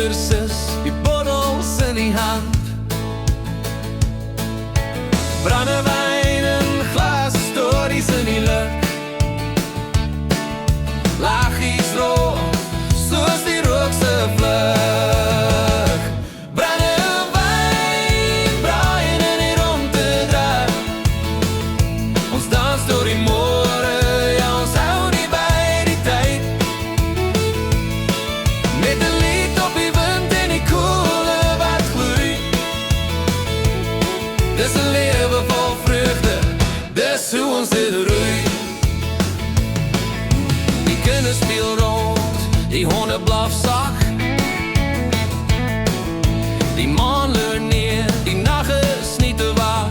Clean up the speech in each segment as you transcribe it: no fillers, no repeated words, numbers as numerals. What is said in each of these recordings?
moedersus, die bottels in die hand. Brandewijn en glas, stories in die lucht. Lagies rood, soos die rookse vlug. Brandewijn, braaien en hier om te draai. Ons dans door die môre, ja ons hou nie by die tyd. Met 'n lied op die wind en die koele wat gloei. Dis 'n lewe vol vreugde, dis hoe ons dit roei. Die kinders speel rond, die honde blaf sag. Die maan loer neer, die nag is nie te wag.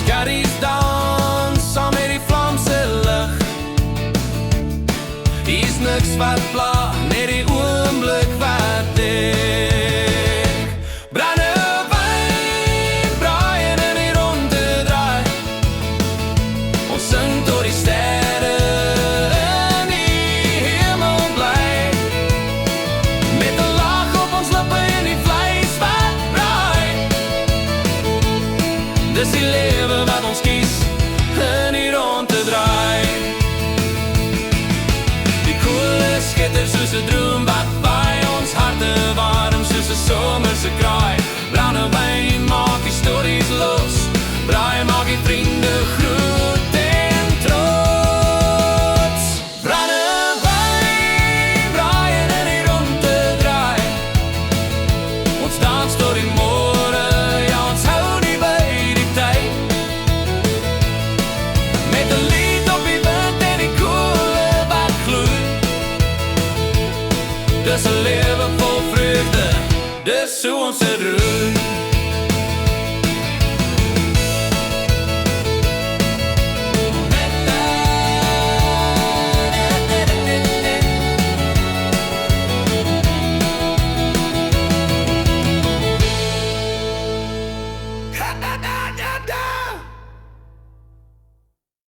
Skarries dans saam met die vlamse lig. Hier is niks wat pla, net die oomblik wat dek. Brandewijn, braaien en hier om te draai. Ons sing tot die sterre in die hemel bly. Met 'n lag op ons lippe en die vleis wat braai. Dis die lewe wat ons kies, en hier om te draai. Die koele skitter soos 'n droom wat by ons harte warm soos 'n somerse kraai. Brandewijn maak die stories los, braai maak die vriende groet en trots. Brandewijn, braaien en hier om te draai. Ons dans tot die môre, ja ons hou nie by die tyd. Met 'n lied op die wind en die koele wat gloei. Dis 'n lewe vol vreugde, dis hoe ons dit roei.